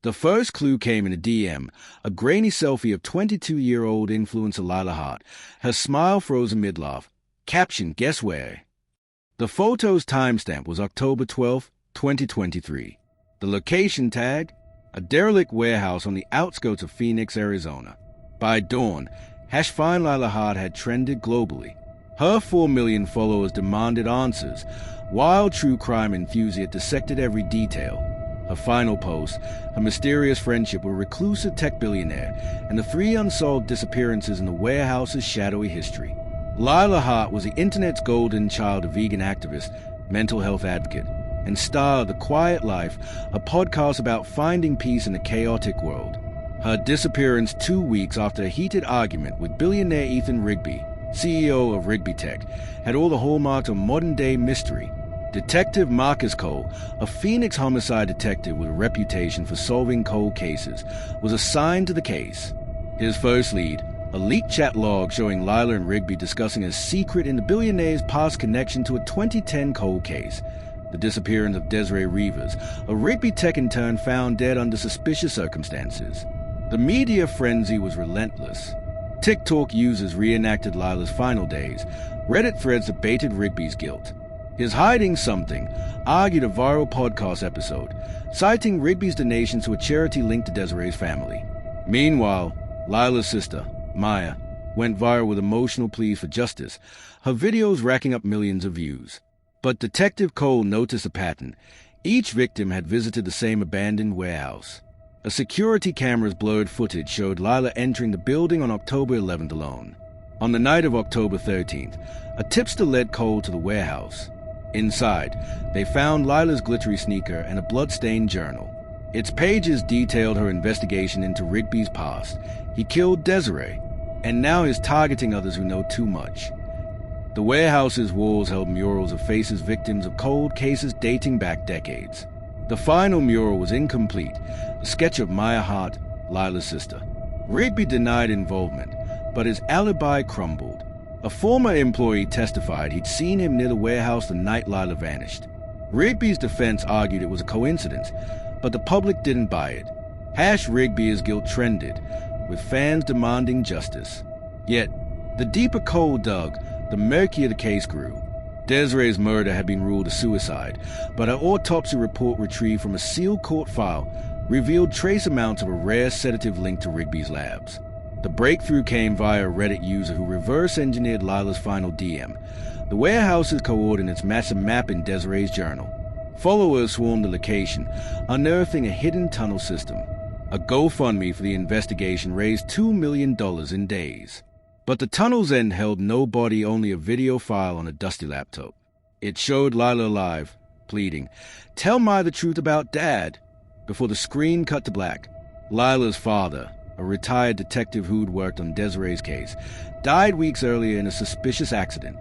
The first clue came in a DM, a grainy selfie of 22-year-old influencer Lila Hart, her smile frozen mid-laugh. Caption, guess where? The photo's timestamp was October 12, 2023. The location tag, a derelict warehouse on the outskirts of Phoenix, Arizona. By dawn, #Find Lila Hart had trended globally. Her 4 million followers demanded answers, while true crime enthusiasts dissected every detail. Her final post, her mysterious friendship with a reclusive tech billionaire, and the 3 unsolved disappearances in the warehouse's shadowy history. Lila Hart was the internet's golden child, a vegan activist, mental health advocate, and star of The Quiet Life, a podcast about finding peace in a chaotic world. Her disappearance 2 weeks after a heated argument with billionaire Ethan Rigby, CEO of Rigby Tech, had all the hallmarks of modern-day mystery. Detective Marcus Cole, a Phoenix homicide detective with a reputation for solving cold cases, was assigned to the case. His first lead, a leaked chat log showing Lila and Rigby discussing a secret in the billionaire's past connection to a 2010 cold case, the disappearance of Desiree Rivers, a Rigby Tech intern found dead under suspicious circumstances. The media frenzy was relentless. TikTok users reenacted Lila's final days. Reddit threads debated Rigby's guilt. His hiding something argued a viral podcast episode, citing Rigby's donations to a charity linked to Desiree's family. Meanwhile, Lila's sister, Maya, went viral with emotional pleas for justice, her videos racking up millions of views. But Detective Cole noticed a pattern. Each victim had visited the same abandoned warehouse. A security camera's blurred footage showed Lila entering the building on October 11th alone. On the night of October 13th, a tipster led Cole to the warehouse. Inside, they found Lila's glittery sneaker and a blood-stained journal. Its pages detailed her investigation into Rigby's past. He killed Desiree, and now is targeting others who know too much. The warehouse's walls held murals of faces victims of cold cases dating back decades. The final mural was incomplete, a sketch of Maya Hart, Lila's sister. Rigby denied involvement, but his alibi crumbled. A former employee testified he'd seen him near the warehouse the night Lila vanished. Rigby's defense argued it was a coincidence, but the public didn't buy it. #Rigby is guilt trended, with fans demanding justice. Yet, the deeper Cole dug, the murkier the case grew. Desiree's murder had been ruled a suicide, but her autopsy report retrieved from a sealed court file revealed trace amounts of a rare sedative linked to Rigby's labs. The breakthrough came via a Reddit user who reverse-engineered Lila's final DM. The warehouse's coordinates matched a map in Desiree's journal. Followers swarmed the location, unearthing a hidden tunnel system. A GoFundMe for the investigation raised $2 million in days. But the tunnel's end held no body, only a video file on a dusty laptop. It showed Lila alive, pleading, "Tell Maya the truth about Dad," before the screen cut to black. Lila's father, a retired detective who'd worked on Desiree's case, died weeks earlier in a suspicious accident.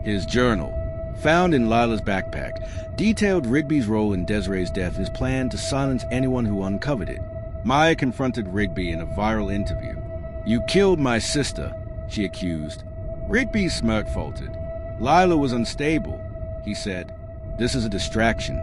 His journal, found in Lila's backpack, detailed Rigby's role in Desiree's death and his plan to silence anyone who uncovered it. Maya confronted Rigby in a viral interview. "You killed my sister," she accused. Rigby's smirk faltered. "Lila was unstable," he said. "This is a distraction."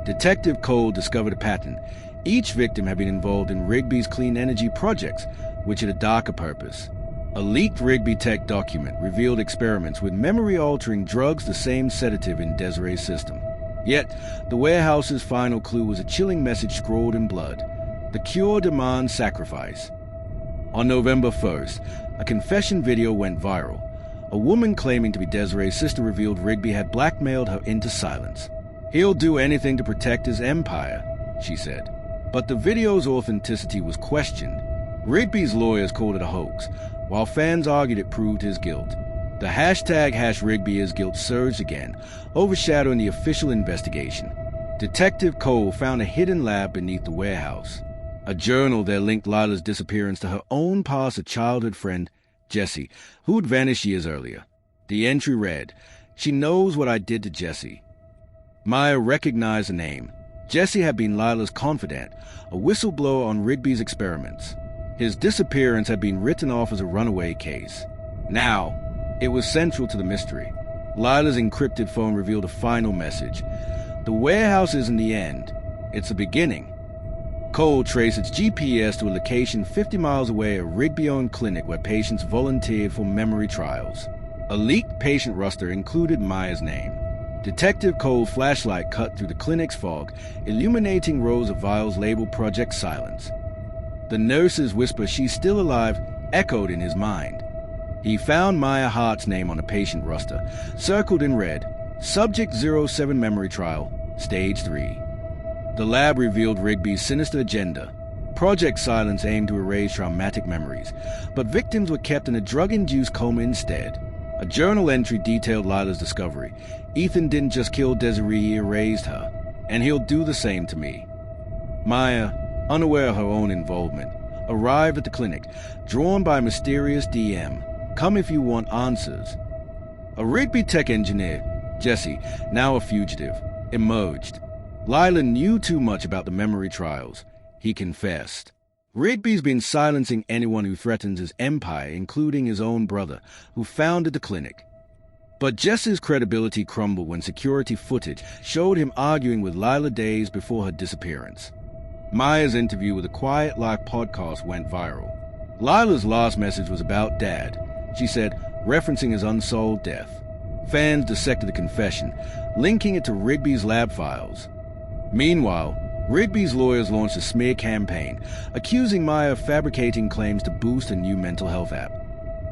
Detective Cole discovered a pattern. Each victim had been involved in Rigby's clean energy projects, which had a darker purpose. A leaked Rigby Tech document revealed experiments with memory-altering drugs, the same sedative in Desiree's system. Yet, the warehouse's final clue was a chilling message scrawled in blood. The cure demands sacrifice. On November 1st, a confession video went viral. A woman claiming to be Desiree's sister revealed Rigby had blackmailed her into silence. "He'll do anything to protect his empire," she said. But the video's authenticity was questioned. Rigby's lawyers called it a hoax, while fans argued it proved his guilt. The #RigbyIsGuilt surged again, overshadowing the official investigation. Detective Cole found a hidden lab beneath the warehouse. A journal there linked Lila's disappearance to her own past, a childhood friend, Jessie, who had vanished years earlier. The entry read, "She knows what I did to Jessie." Maya recognized the name. Jessie had been Lila's confidant, a whistleblower on Rigby's experiments. His disappearance had been written off as a runaway case. Now, it was central to the mystery. Lila's encrypted phone revealed a final message. "The warehouse isn't the end. It's the beginning." Cole traced its GPS to a location 50 miles away, a Rigby-owned clinic where patients volunteered for memory trials. A leaked patient roster included Maya's name. Detective Cole's flashlight cut through the clinic's fog, illuminating rows of vials labeled Project Silence. The nurse's whisper, "She's still alive," echoed in his mind. He found Maya Hart's name on a patient roster, circled in red, Subject 07 Memory Trial, Stage 3. The lab revealed Rigby's sinister agenda. Project Silence aimed to erase traumatic memories, but victims were kept in a drug-induced coma instead. A journal entry detailed Lila's discovery. "Ethan didn't just kill Desiree, he erased her, and he'll do the same to me." Maya, unaware of her own involvement, arrived at the clinic, drawn by a mysterious DM. "Come if you want answers." A Rigby tech engineer, Jesse, now a fugitive, emerged. Lila knew too much about the memory trials. He confessed. Rigby's been silencing anyone who threatens his empire, including his own brother, who founded the clinic. But Jesse's credibility crumbled when security footage showed him arguing with Lila days before her disappearance. Maya's interview with the Quiet Life podcast went viral. Lila's last message was about Dad, she said, referencing his unsolved death. Fans dissected the confession, linking it to Rigby's lab files. Meanwhile, Rigby's lawyers launched a smear campaign, accusing Maya of fabricating claims to boost a new mental health app.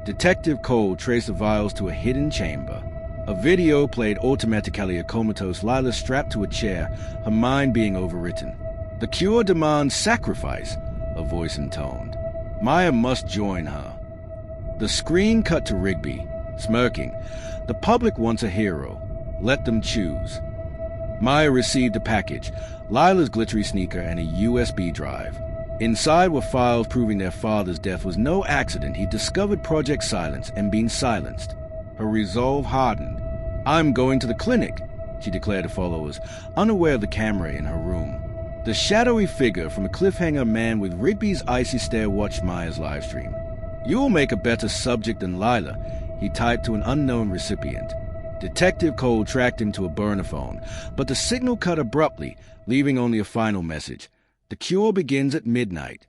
Detective Cole traced the vials to a hidden chamber. A video played automatically a comatose Lila strapped to a chair, her mind being overwritten. "The cure demands sacrifice," a voice intoned. Maya must join her. The screen cut to Rigby, smirking. "The public wants a hero. Let them choose." Maya received a package, Lila's glittery sneaker and a USB drive. Inside were files proving their father's death was no accident. He discovered Project Silence and been silenced. Her resolve hardened. "I'm going to the clinic," she declared to followers, unaware of the camera in her room. The shadowy figure from a cliffhanger man with Rigby's icy stare watched Maya's livestream. "You'll make a better subject than Lila," he typed to an unknown recipient. Detective Cole tracked him to a burner phone, but the signal cut abruptly, leaving only a final message. "The cure begins at midnight."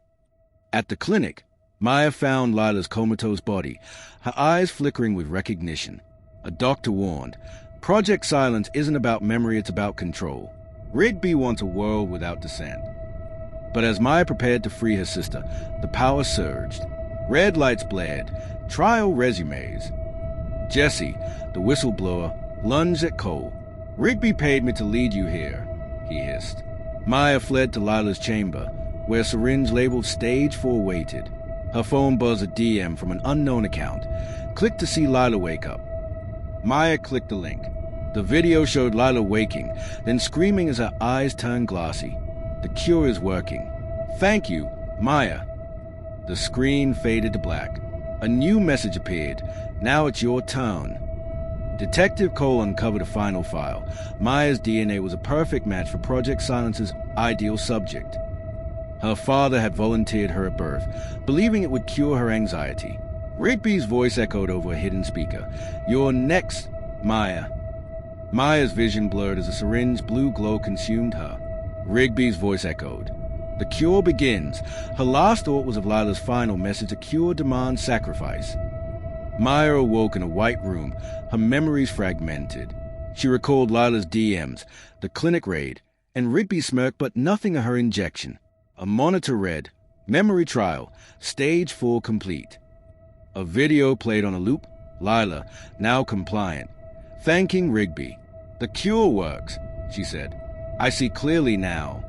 At the clinic, Maya found Lila's comatose body, her eyes flickering with recognition. A doctor warned, "Project Silence isn't about memory, it's about control. Rigby wants a world without dissent." But as Maya prepared to free her sister, the power surged. Red lights blared, trial resumes. Jesse, the whistleblower, lunged at Cole. "Rigby paid me to lead you here," he hissed. Maya fled to Lila's chamber, where a syringe labeled Stage 4 waited. Her phone buzzed a DM from an unknown account. "Click to see Lila wake up." Maya clicked the link. The video showed Lila waking, then screaming as her eyes turned glassy. "The cure is working. Thank you, Maya." The screen faded to black. A new message appeared. "Now it's your turn." Detective Cole uncovered a final file. Maya's DNA was a perfect match for Project Silence's ideal subject. Her father had volunteered her at birth, believing it would cure her anxiety. Rigby's voice echoed over a hidden speaker. "You're next, Maya." Maya's vision blurred as a syringe blue glow consumed her. Rigby's voice echoed. "The cure begins." Her last thought was of Lila's final message, "The cure demands sacrifice." Maya awoke in a white room, her memories fragmented. She recalled Lila's DMs, the clinic raid, and Rigby's smirk, but nothing of her injection. A monitor read, "Memory trial, Stage 4 complete." A video played on a loop, Lila, now compliant, thanking Rigby. "The cure works," she said. "I see clearly now."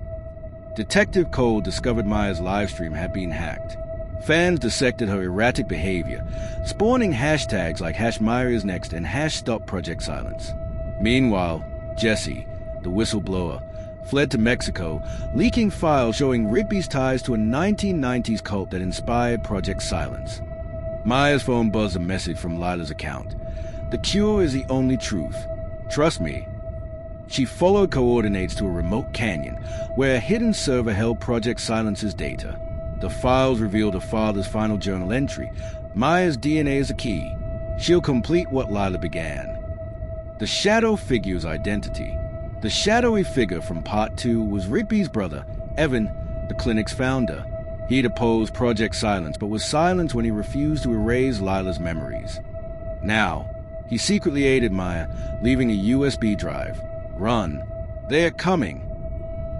Detective Cole discovered Maya's livestream had been hacked. Fans dissected her erratic behavior, spawning hashtags like #MayaIsNext and #StopProjectSilence. Meanwhile, Jesse, the whistleblower, fled to Mexico, leaking files showing Rigby's ties to a 1990s cult that inspired Project Silence. Maya's phone buzzed a message from Lila's account. "The cure is the only truth. Trust me." She followed coordinates to a remote canyon, where a hidden server held Project Silence's data. The files revealed her father's final journal entry. "Maya's DNA is a key. She'll complete what Lila began." The shadow figure's identity. The shadowy figure from Part 2 was Rigby's brother, Evan, the clinic's founder. He'd opposed Project Silence, but was silenced when he refused to erase Lila's memories. Now, he secretly aided Maya, leaving a USB drive. Run. They're coming.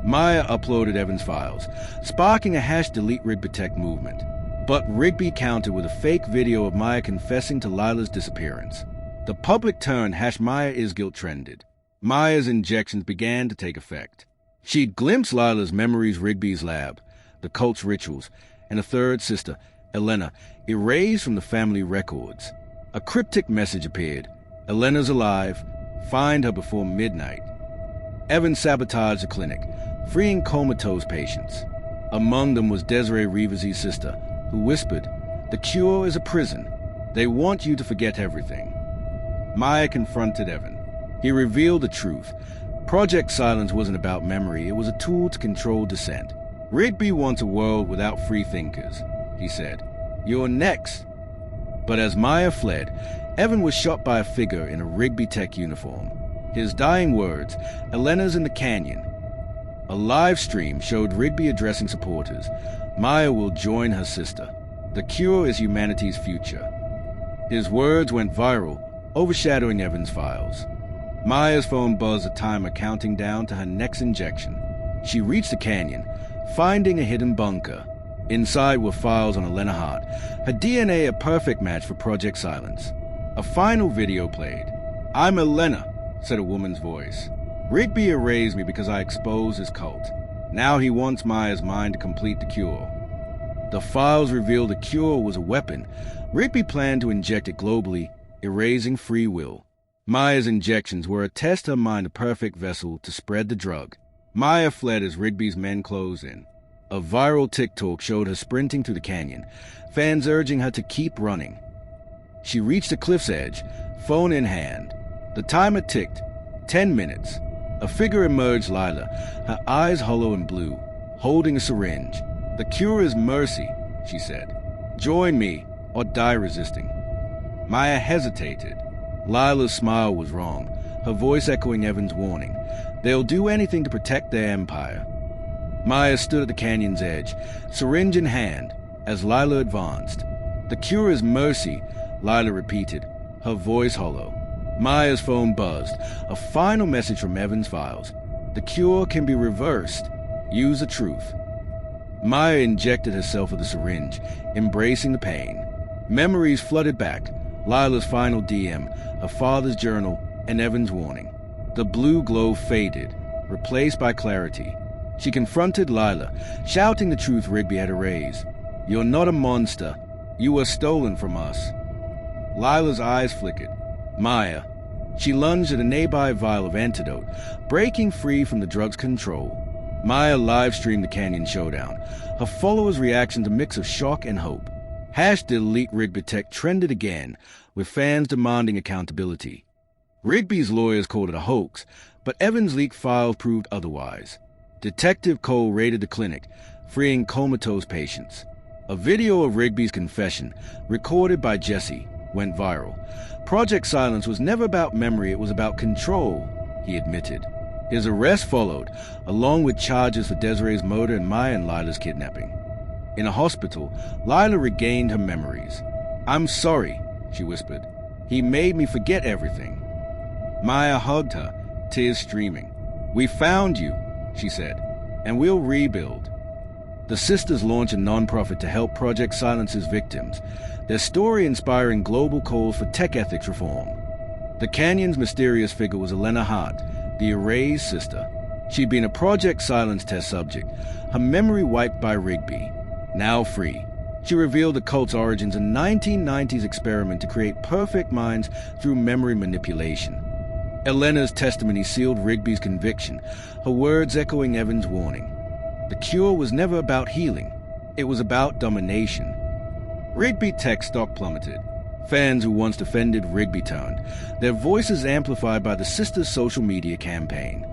Maya uploaded Evan's files, sparking a #delete Rigby Tech movement. But Rigby countered with a fake video of Maya confessing to Lila's disappearance. The public turn #MayaIsGuilt trended. Maya's injections began to take effect. She'd glimpsed Lila's memories, Rigby's lab, the cult's rituals, and a third sister, Elena, erased from the family records. A cryptic message appeared. Elena's alive. Find her before midnight. Evan sabotaged the clinic, freeing comatose patients. Among them was Desiree Rivers' sister, who whispered, "The cure is a prison. They want you to forget everything." Maya confronted Evan. He revealed the truth. Project Silence wasn't about memory, it was a tool to control dissent. "Rigby wants a world without free thinkers," he said. "You're next." But as Maya fled, Evan was shot by a figure in a Rigby Tech uniform. His dying words, "Elena's in the canyon." A live stream showed Rigby addressing supporters. Maya will join her sister. The cure is humanity's future. His words went viral, overshadowing Evan's files. Maya's phone buzzed, a timer counting down to her next injection. She reached the canyon, finding a hidden bunker. Inside were files on Elena Hart, her DNA a perfect match for Project Silence. A final video played. "I'm Elena," said a woman's voice. "Rigby erased me because I exposed his cult. Now he wants Maya's mind to complete the cure." The files revealed the cure was a weapon. Rigby planned to inject it globally, erasing free will. Maya's injections were a test her mind a perfect vessel to spread the drug. Maya fled as Rigby's men closed in. A viral TikTok showed her sprinting through the canyon, fans urging her to keep running. She reached the cliff's edge, phone in hand. The timer ticked. 10 minutes. A figure emerged, Lila, her eyes hollow and blue, holding a syringe. "The cure is mercy," she said. "Join me, or die resisting." Maya hesitated. Lila's smile was wrong, her voice echoing Evan's warning. They'll do anything to protect their empire. Maya stood at the canyon's edge, syringe in hand, as Lila advanced. "The cure is mercy," Lila repeated, her voice hollow. Maya's phone buzzed, a final message from Evan's files. "The cure can be reversed. Use the truth." Maya injected herself with the syringe, embracing the pain. Memories flooded back, Lila's final DM, her father's journal, and Evan's warning. The blue glow faded, replaced by clarity. She confronted Lila, shouting the truth Rigby had erased. "You're not a monster. You were stolen from us." Lila's eyes flickered. Maya. She lunged at a nearby vial of antidote, breaking free from the drug's control. Maya live-streamed the canyon showdown, her followers' reactions a mix of shock and hope. #delete Rigby Tech trended again, with fans demanding accountability. Rigby's lawyers called it a hoax, but Evan's leaked files proved otherwise. Detective Cole raided the clinic, freeing comatose patients. A video of Rigby's confession, recorded by Jesse, went viral. Project Silence was never about memory, it was about control, he admitted. His arrest followed, along with charges for Desiree's murder and Maya and Lila's kidnapping. In a hospital, Lila regained her memories. "I'm sorry," she whispered. "He made me forget everything." Maya hugged her, tears streaming. "We found you," she said, "and we'll rebuild." The sisters launched a non-profit to help Project Silence's victims, their story inspiring global calls for tech ethics reform. The canyon's mysterious figure was Elena Hart, the erased sister. She'd been a Project Silence test subject, her memory wiped by Rigby. Now free, she revealed the cult's origins, a 1990s experiment to create perfect minds through memory manipulation. Elena's testimony sealed Rigby's conviction, her words echoing Evan's warning. The cure was never about healing. It was about domination. Rigby Tech stock plummeted. Fans who once defended Rigby turned, their voices amplified by the sisters' social media campaign.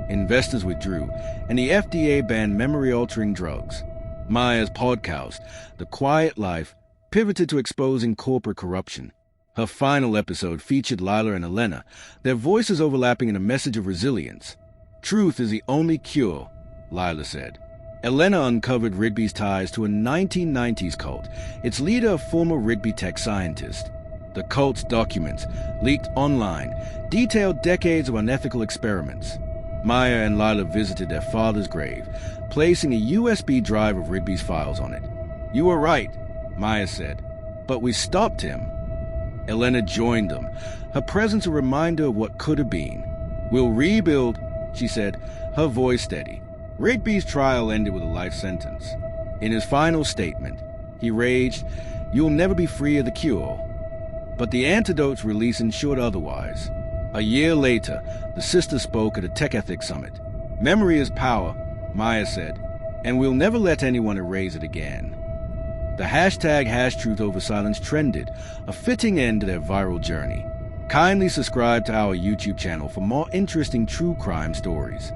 Investors withdrew, and the FDA banned memory-altering drugs. Maya's podcast, The Quiet Life, pivoted to exposing corporate corruption. Her final episode featured Lila and Elena, their voices overlapping in a message of resilience. "Truth is the only cure," Lila said. Elena uncovered Rigby's ties to a 1990s cult, its leader a former Rigby tech scientist. The cult's documents, leaked online, detailed decades of unethical experiments. Maya and Lila visited their father's grave, placing a USB drive of Rigby's files on it. "You were right," Maya said, "but we stopped him." Elena joined them, her presence a reminder of what could have been. "We'll rebuild," she said, her voice steady. Rigby's trial ended with a life sentence. In his final statement, he raged, "You'll never be free of the cure." But the antidote's release ensured otherwise. A year later, the sisters spoke at a tech ethics summit. "Memory is power," Maya said, "and we'll never let anyone erase it again." The hashtag #HashTruthOverSilence trended, a fitting end to their viral journey. Kindly subscribe to our YouTube channel for more interesting true crime stories.